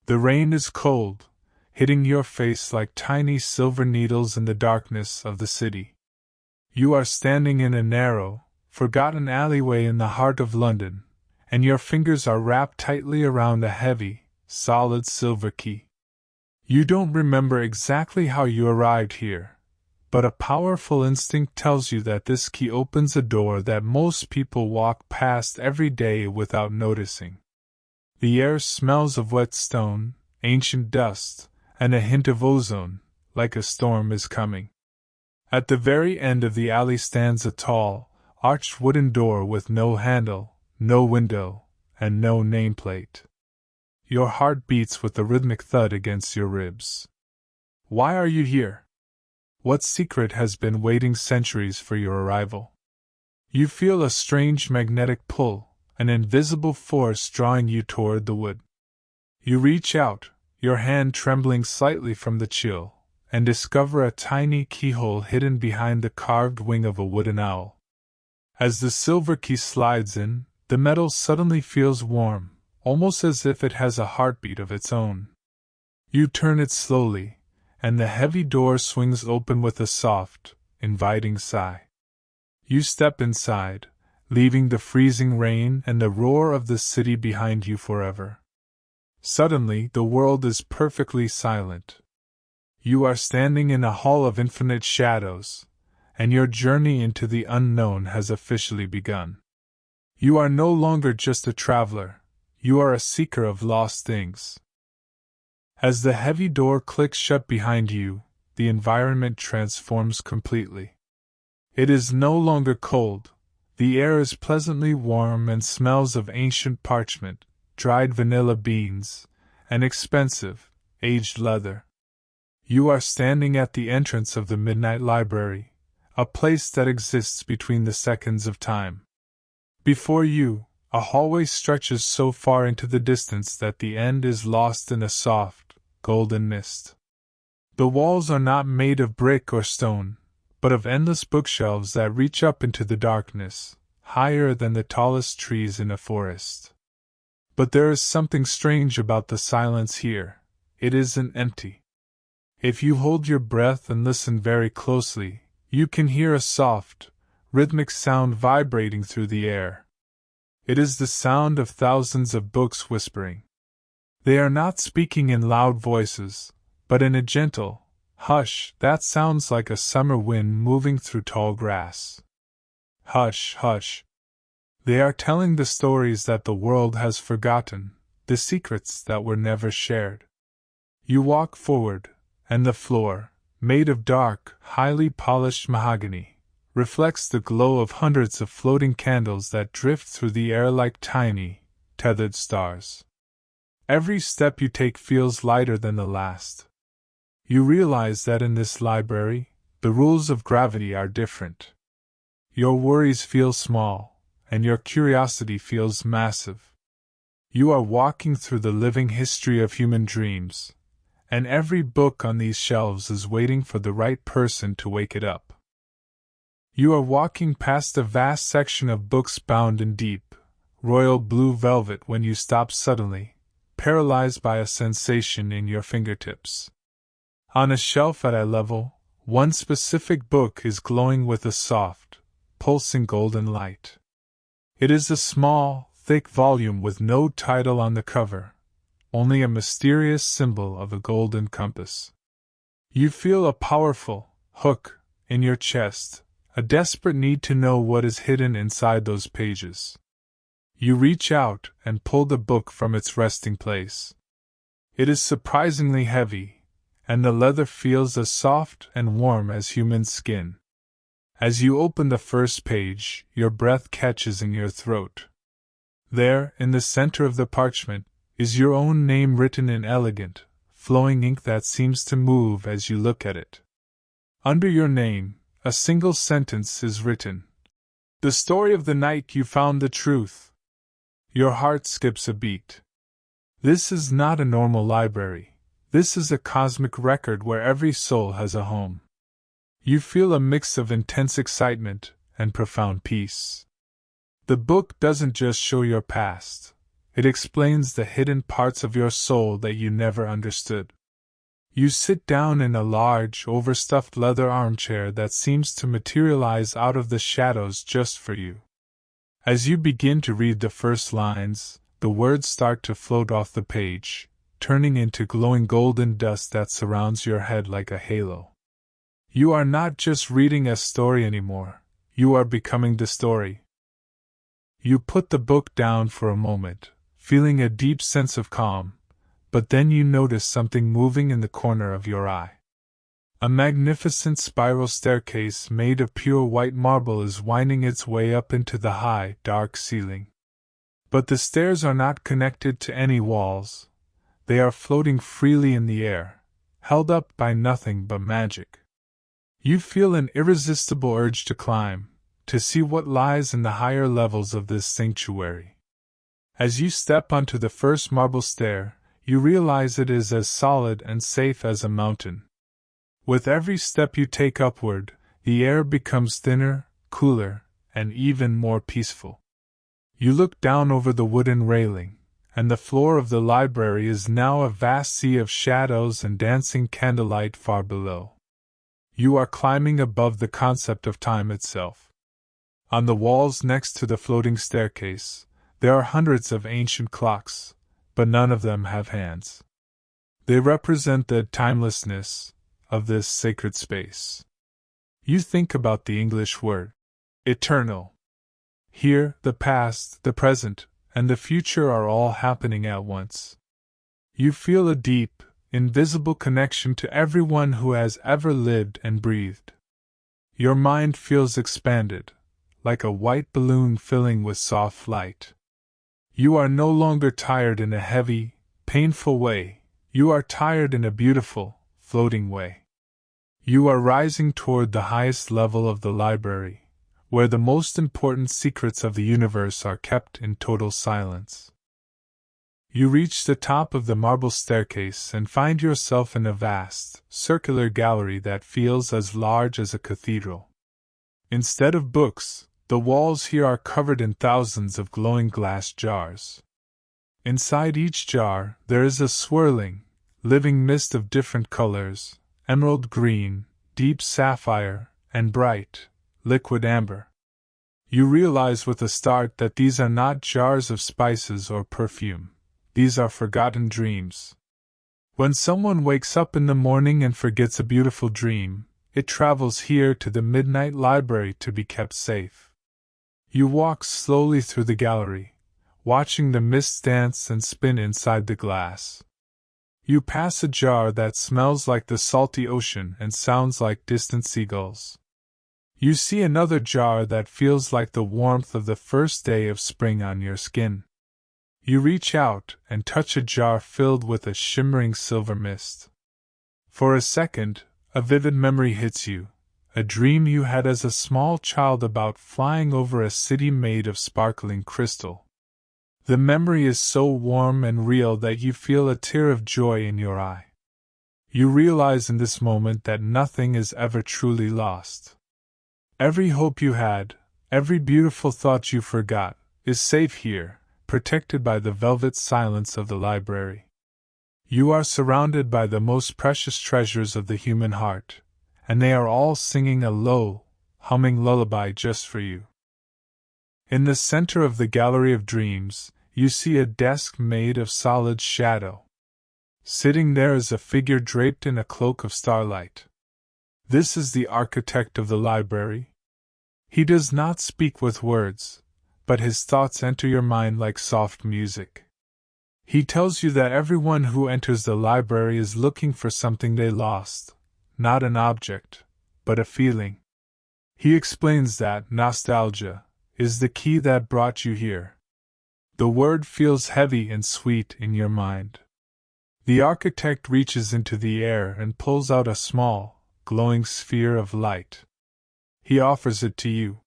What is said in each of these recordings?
The rain is cold, hitting your face like tiny silver needles in the darkness of the city. You are standing in a narrow, forgotten alleyway in the heart of London, and your fingers are wrapped tightly around a heavy, solid silver key. You don't remember exactly how you arrived here, but a powerful instinct tells you that this key opens a door that most people walk past every day without noticing. The air smells of wet stone, ancient dust, and a hint of ozone, like a storm is coming. At the very end of the alley stands a tall, arched wooden door with no handle, no window, and no nameplate. Your heart beats with a rhythmic thud against your ribs. Why are you here? What secret has been waiting centuries for your arrival? You feel a strange magnetic pull, an invisible force drawing you toward the wood. You reach out, your hand trembling slightly from the chill, and discover a tiny keyhole hidden behind the carved wing of a wooden owl. As the silver key slides in, the metal suddenly feels warm, almost as if it has a heartbeat of its own. You turn it slowly, and the heavy door swings open with a soft, inviting sigh. You step inside, leaving the freezing rain and the roar of the city behind you forever. Suddenly, the world is perfectly silent. You are standing in a hall of infinite shadows, and your journey into the unknown has officially begun. You are no longer just a traveler, you are a seeker of lost things. As the heavy door clicks shut behind you, the environment transforms completely. It is no longer cold, the air is pleasantly warm and smells of ancient parchment, dried vanilla beans, and expensive, aged leather. You are standing at the entrance of the Midnight Library, a place that exists between the seconds of time. Before you, a hallway stretches so far into the distance that the end is lost in a soft, golden mist. The walls are not made of brick or stone, but of endless bookshelves that reach up into the darkness, higher than the tallest trees in a forest. But there is something strange about the silence here. It isn't empty. If you hold your breath and listen very closely, you can hear a soft, rhythmic sound vibrating through the air. It is the sound of thousands of books whispering. They are not speaking in loud voices, but in a gentle hush that sounds like a summer wind moving through tall grass. Hush, hush. They are telling the stories that the world has forgotten, the secrets that were never shared. You walk forward, and the floor, made of dark, highly polished mahogany, reflects the glow of hundreds of floating candles that drift through the air like tiny, tethered stars. Every step you take feels lighter than the last. You realize that in this library, the rules of gravity are different. Your worries feel small, and your curiosity feels massive. You are walking through the living history of human dreams, and every book on these shelves is waiting for the right person to wake it up. You are walking past a vast section of books bound in deep, royal blue velvet when you stop suddenly, paralyzed by a sensation in your fingertips. On a shelf at eye level, one specific book is glowing with a soft, pulsing golden light. It is a small, thick volume with no title on the cover, only a mysterious symbol of a golden compass. You feel a powerful hook in your chest, a desperate need to know what is hidden inside those pages. You reach out and pull the book from its resting place. It is surprisingly heavy, and the leather feels as soft and warm as human skin. As you open the first page, your breath catches in your throat. There, in the center of the parchment, is your own name written in elegant, flowing ink that seems to move as you look at it. Under your name, a single sentence is written. The story of the night you found the truth. Your heart skips a beat. This is not a normal library. This is a cosmic record where every soul has a home. You feel a mix of intense excitement and profound peace. The book doesn't just show your past. It explains the hidden parts of your soul that you never understood. You sit down in a large, overstuffed leather armchair that seems to materialize out of the shadows just for you. As you begin to read the first lines, the words start to float off the page, turning into glowing golden dust that surrounds your head like a halo. You are not just reading a story anymore, you are becoming the story. You put the book down for a moment, feeling a deep sense of calm, but then you notice something moving in the corner of your eye. A magnificent spiral staircase made of pure white marble is winding its way up into the high, dark ceiling. But the stairs are not connected to any walls. They are floating freely in the air, held up by nothing but magic. You feel an irresistible urge to climb, to see what lies in the higher levels of this sanctuary. As you step onto the first marble stair, you realize it is as solid and safe as a mountain. With every step you take upward, the air becomes thinner, cooler, and even more peaceful. You look down over the wooden railing, and the floor of the library is now a vast sea of shadows and dancing candlelight far below. You are climbing above the concept of time itself. On the walls next to the floating staircase, there are hundreds of ancient clocks, but none of them have hands. They represent the timelessness of this sacred space. You think about the English word, eternal. Here, the past, the present, and the future are all happening at once. You feel a deep, invisible connection to everyone who has ever lived and breathed. Your mind feels expanded, like a white balloon filling with soft light. You are no longer tired in a heavy, painful way, you are tired in a beautiful, floating way. You are rising toward the highest level of the library, where the most important secrets of the universe are kept in total silence. You reach the top of the marble staircase and find yourself in a vast, circular gallery that feels as large as a cathedral. Instead of books, the walls here are covered in thousands of glowing glass jars. Inside each jar, there is a swirling, living mist of different colors: emerald green, deep sapphire, and bright, liquid amber. You realize with a start that these are not jars of spices or perfume. These are forgotten dreams. When someone wakes up in the morning and forgets a beautiful dream, it travels here to the midnight library to be kept safe. You walk slowly through the gallery, watching the mist dance and spin inside the glass. You pass a jar that smells like the salty ocean and sounds like distant seagulls. You see another jar that feels like the warmth of the first day of spring on your skin. You reach out and touch a jar filled with a shimmering silver mist. For a second, a vivid memory hits you, a dream you had as a small child about flying over a city made of sparkling crystal. The memory is so warm and real that you feel a tear of joy in your eye. You realize in this moment that nothing is ever truly lost. Every hope you had, every beautiful thought you forgot, is safe here, protected by the velvet silence of the library. You are surrounded by the most precious treasures of the human heart, and they are all singing a low, humming lullaby just for you. In the center of the gallery of dreams, you see a desk made of solid shadow. Sitting there is a figure draped in a cloak of starlight. This is the architect of the library. He does not speak with words, but his thoughts enter your mind like soft music. He tells you that everyone who enters the library is looking for something they lost, not an object, but a feeling. He explains that nostalgia is the key that brought you here. The word feels heavy and sweet in your mind. The architect reaches into the air and pulls out a small, glowing sphere of light. He offers it to you.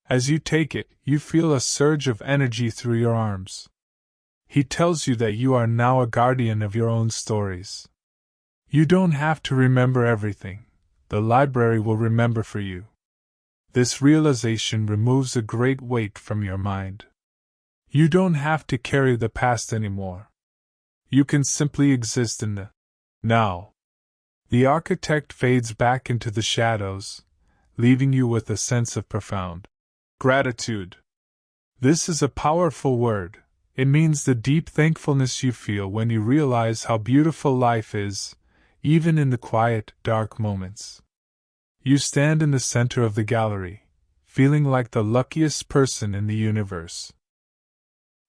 As you take it, you feel a surge of energy through your arms. He tells you that you are now a guardian of your own stories. You don't have to remember everything. The library will remember for you. This realization removes a great weight from your mind. You don't have to carry the past anymore. You can simply exist in the now. The architect fades back into the shadows, leaving you with a sense of profound gratitude. This is a powerful word. It means the deep thankfulness you feel when you realize how beautiful life is, even in the quiet, dark moments. You stand in the center of the gallery, feeling like the luckiest person in the universe.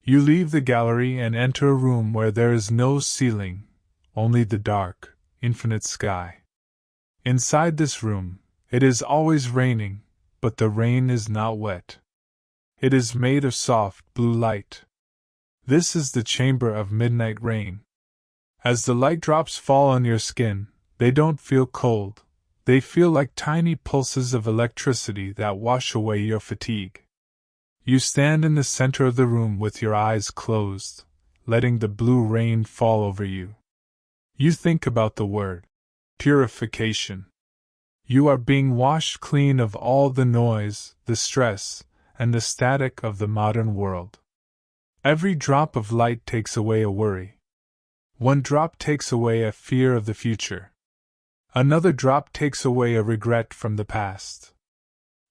You leave the gallery and enter a room where there is no ceiling, only the dark, infinite sky. Inside this room, it is always raining, but the rain is not wet. It is made of soft blue light. This is the chamber of midnight rain. As the light drops fall on your skin, they don't feel cold. They feel like tiny pulses of electricity that wash away your fatigue. You stand in the center of the room with your eyes closed, letting the blue rain fall over you. You think about the word purification. You are being washed clean of all the noise, the stress, and the static of the modern world. Every drop of light takes away a worry. One drop takes away a fear of the future. Another drop takes away a regret from the past.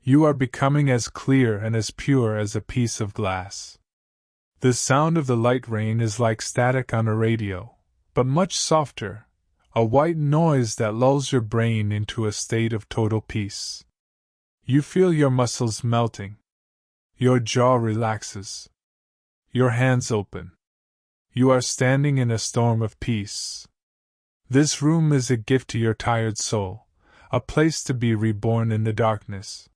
You are becoming as clear and as pure as a piece of glass. The sound of the light rain is like static on a radio, but much softer, a white noise that lulls your brain into a state of total peace. You feel your muscles melting. Your jaw relaxes. Your hands open. You are standing in a storm of peace. This room is a gift to your tired soul, a place to be reborn in the darkness.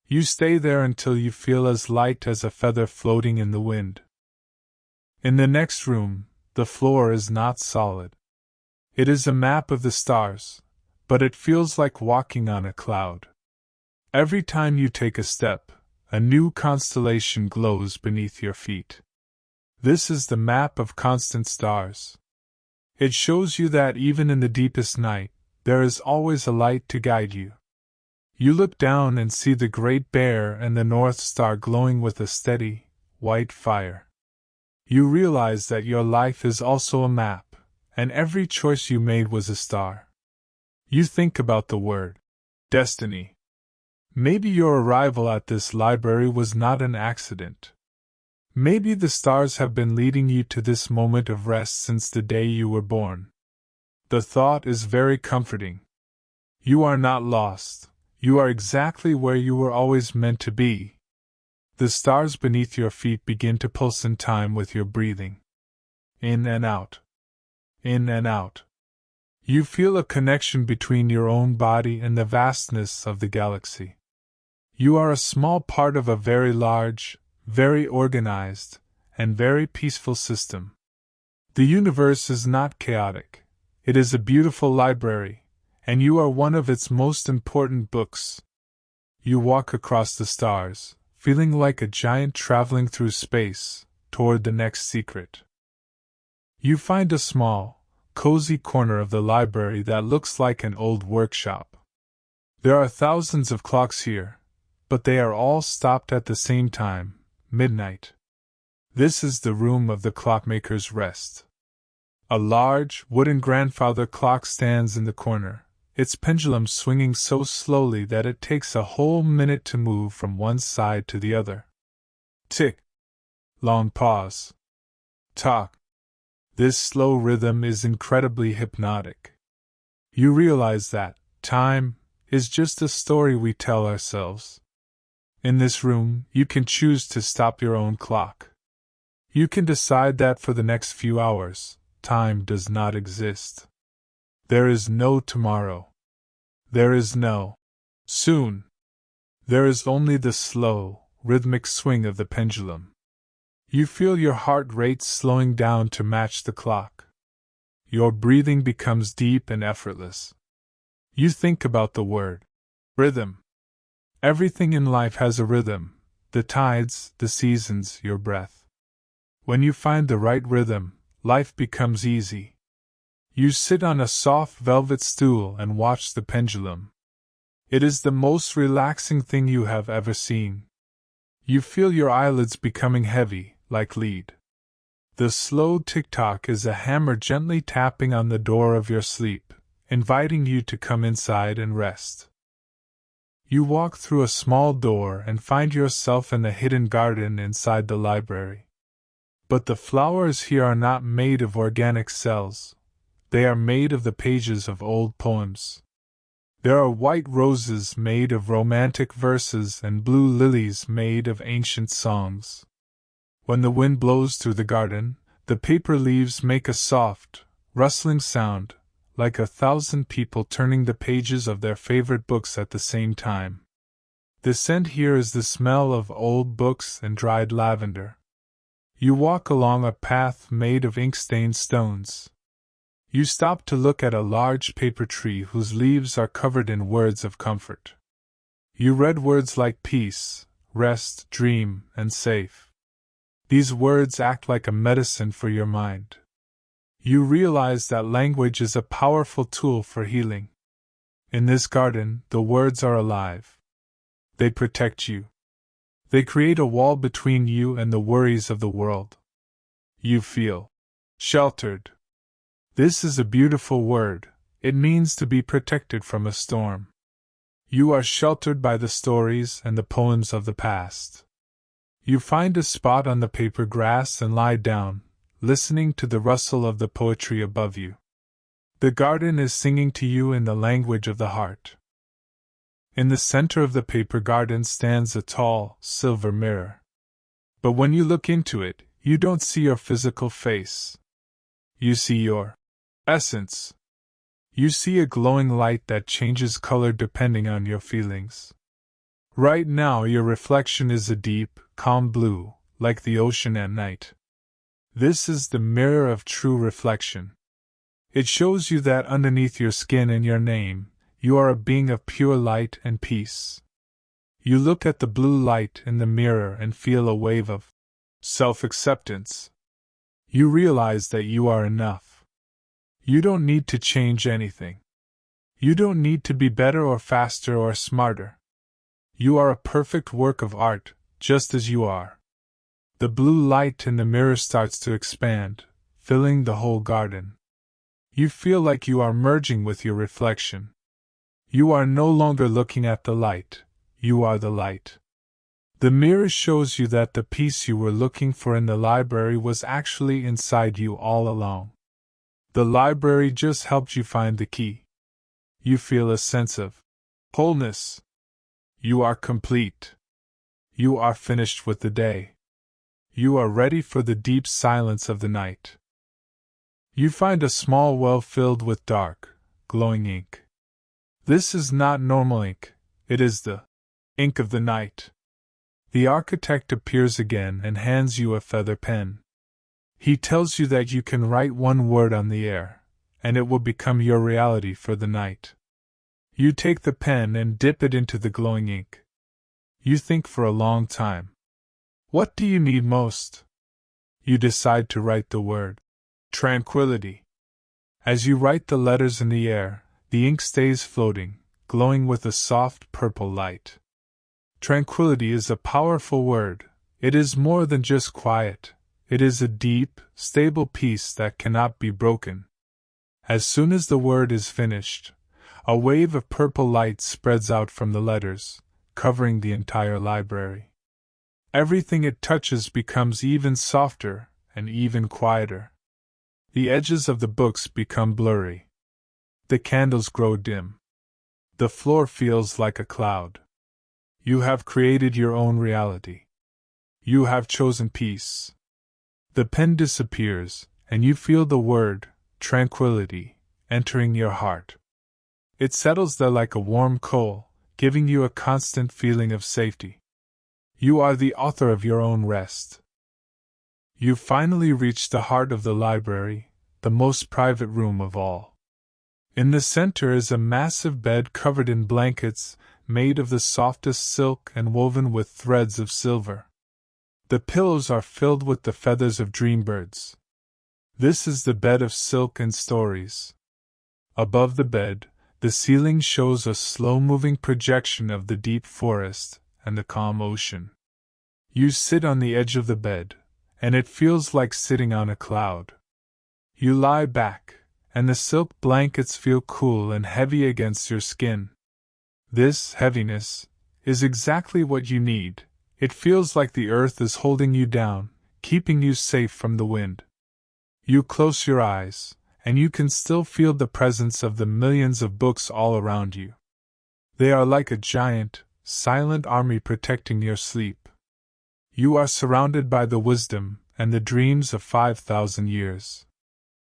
You stay there until you feel as light as a feather floating in the wind. In the next room, the floor is not solid. It is a map of the stars, but it feels like walking on a cloud. Every time you take a step, a new constellation glows beneath your feet. This is the map of constant stars. It shows you that even in the deepest night, there is always a light to guide you. You look down and see the Great Bear and the North Star glowing with a steady, white fire. You realize that your life is also a map, and every choice you made was a star. You think about the word destiny. Maybe your arrival at this library was not an accident. Maybe the stars have been leading you to this moment of rest since the day you were born. The thought is very comforting. You are not lost. You are exactly where you were always meant to be. The stars beneath your feet begin to pulse in time with your breathing. In and out. In and out. You feel a connection between your own body and the vastness of the galaxy. You are a small part of a very large, very organized, and very peaceful system. The universe is not chaotic. It is a beautiful library, and you are one of its most important books. You walk across the stars, feeling like a giant traveling through space, toward the next secret. You find a small, cozy corner of the library that looks like an old workshop. There are thousands of clocks here, but they are all stopped at the same time. Midnight. This is the room of the clockmaker's rest. A large, wooden grandfather clock stands in the corner, its pendulum swinging so slowly that it takes a whole minute to move from one side to the other. Tick. Long pause. Tock. This slow rhythm is incredibly hypnotic. You realize that time is just a story we tell ourselves. In this room, you can choose to stop your own clock. You can decide that for the next few hours, time does not exist. There is no tomorrow. There is no soon. There is only the slow, rhythmic swing of the pendulum. You feel your heart rate slowing down to match the clock. Your breathing becomes deep and effortless. You think about the word rhythm. Everything in life has a rhythm, the tides, the seasons, your breath. When you find the right rhythm, life becomes easy. You sit on a soft velvet stool and watch the pendulum. It is the most relaxing thing you have ever seen. You feel your eyelids becoming heavy, like lead. The slow tick-tock is a hammer gently tapping on the door of your sleep, inviting you to come inside and rest. You walk through a small door and find yourself in the hidden garden inside the library. But the flowers here are not made of organic cells. They are made of the pages of old poems. There are white roses made of romantic verses and blue lilies made of ancient songs. When the wind blows through the garden, the paper leaves make a soft, rustling sound, like 1,000 people turning the pages of their favorite books at the same time. The scent here is the smell of old books and dried lavender. You walk along a path made of ink-stained stones. You stop to look at a large paper tree whose leaves are covered in words of comfort. You read words like peace, rest, dream, and safe. These words act like a medicine for your mind. You realize that language is a powerful tool for healing. In this garden, the words are alive. They protect you. They create a wall between you and the worries of the world. You feel sheltered. This is a beautiful word. It means to be protected from a storm. You are sheltered by the stories and the poems of the past. You find a spot on the paper grass and lie down, listening to the rustle of the poetry above you. The garden is singing to you in the language of the heart. In the center of the paper garden stands a tall, silver mirror. But when you look into it, you don't see your physical face. You see your essence. You see a glowing light that changes color depending on your feelings. Right now, your reflection is a deep, calm blue, like the ocean at night. This is the mirror of true reflection. It shows you that underneath your skin and your name, you are a being of pure light and peace. You look at the blue light in the mirror and feel a wave of self-acceptance. You realize that you are enough. You don't need to change anything. You don't need to be better or faster or smarter. You are a perfect work of art, just as you are. The blue light in the mirror starts to expand, filling the whole garden. You feel like you are merging with your reflection. You are no longer looking at the light, you are the light. The mirror shows you that the peace you were looking for in the library was actually inside you all along. The library just helped you find the key. You feel a sense of wholeness. You are complete. You are finished with the day. You are ready for the deep silence of the night. You find a small well filled with dark, glowing ink. This is not normal ink, it is the ink of the night. The architect appears again and hands you a feather pen. He tells you that you can write one word on the air, and it will become your reality for the night. You take the pen and dip it into the glowing ink. You think for a long time. What do you need most? You decide to write the word tranquility. As you write the letters in the air, the ink stays floating, glowing with a soft purple light. Tranquility is a powerful word. It is more than just quiet. It is a deep, stable peace that cannot be broken. As soon as the word is finished, a wave of purple light spreads out from the letters, covering the entire library. Everything it touches becomes even softer and even quieter. The edges of the books become blurry. The candles grow dim. The floor feels like a cloud. You have created your own reality. You have chosen peace. The pen disappears, and you feel the word, tranquility, entering your heart. It settles there like a warm coal, giving you a constant feeling of safety. You are the author of your own rest. You finally reach the heart of the library, the most private room of all. In the center is a massive bed covered in blankets, made of the softest silk and woven with threads of silver. The pillows are filled with the feathers of dream birds. This is the bed of silk and stories. Above the bed, the ceiling shows a slow-moving projection of the deep forest and the calm ocean. You sit on the edge of the bed, and it feels like sitting on a cloud. You lie back, and the silk blankets feel cool and heavy against your skin. This heaviness is exactly what you need. It feels like the earth is holding you down, keeping you safe from the wind. You close your eyes, and you can still feel the presence of the millions of books all around you. They are like a giant, silent army protecting your sleep. You are surrounded by the wisdom and the dreams of 5,000 years.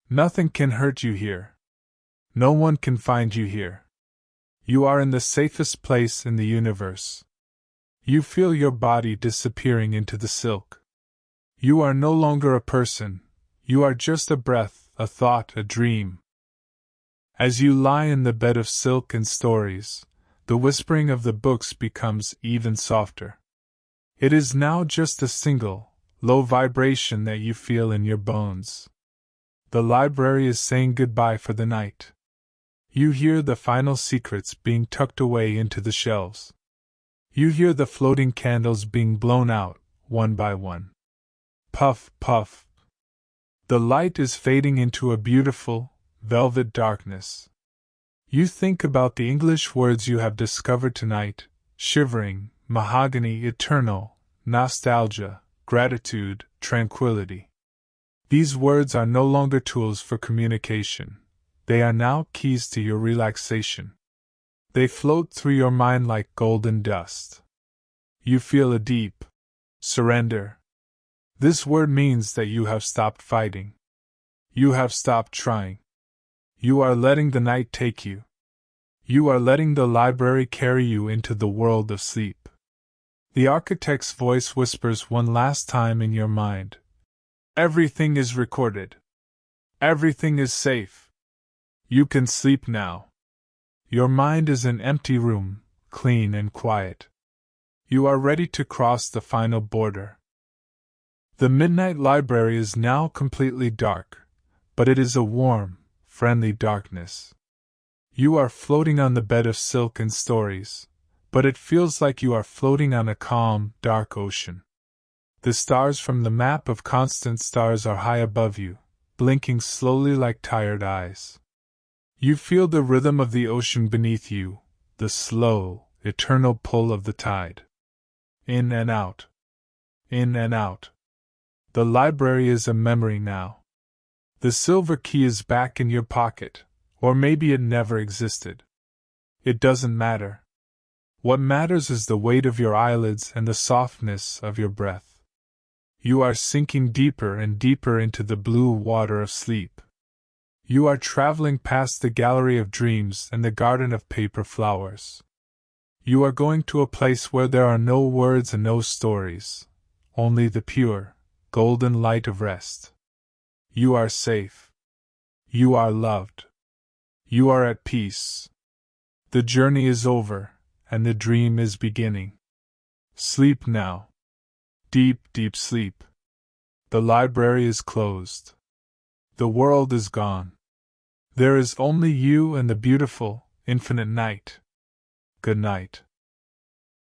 Nothing can hurt you here. No one can find you here. You are in the safest place in the universe. You feel your body disappearing into the silk. You are no longer a person. You are just a breath, a thought, a dream. As you lie in the bed of silk and stories, the whispering of the books becomes even softer. It is now just a single, low vibration that you feel in your bones. The library is saying goodbye for the night. You hear the final secrets being tucked away into the shelves. You hear the floating candles being blown out, one by one. Puff, puff. The light is fading into a beautiful, velvet darkness. You think about the English words you have discovered tonight: shivering, mahogany, eternal, nostalgia, gratitude, tranquility. These words are no longer tools for communication. They are now keys to your relaxation. They float through your mind like golden dust. You feel a deep surrender. This word means that you have stopped fighting. You have stopped trying. You are letting the night take you. You are letting the library carry you into the world of sleep. The architect's voice whispers one last time in your mind. Everything is recorded. Everything is safe. You can sleep now. Your mind is an empty room, clean and quiet. You are ready to cross the final border. The midnight library is now completely dark, but it is a warm, friendly darkness. You are floating on the bed of silk and stories, but it feels like you are floating on a calm, dark ocean. The stars from the map of constant stars are high above you, blinking slowly like tired eyes. You feel the rhythm of the ocean beneath you, the slow, eternal pull of the tide. In and out. In and out. The library is a memory now. The silver key is back in your pocket, or maybe it never existed. It doesn't matter. What matters is the weight of your eyelids and the softness of your breath. You are sinking deeper and deeper into the blue water of sleep. You are traveling past the gallery of dreams and the garden of paper flowers. You are going to a place where there are no words and no stories, only the pure, golden light of rest. You are safe. You are loved. You are at peace. The journey is over, and the dream is beginning. Sleep now. Deep, deep sleep. The library is closed. The world is gone. There is only you and the beautiful, infinite night. Good night.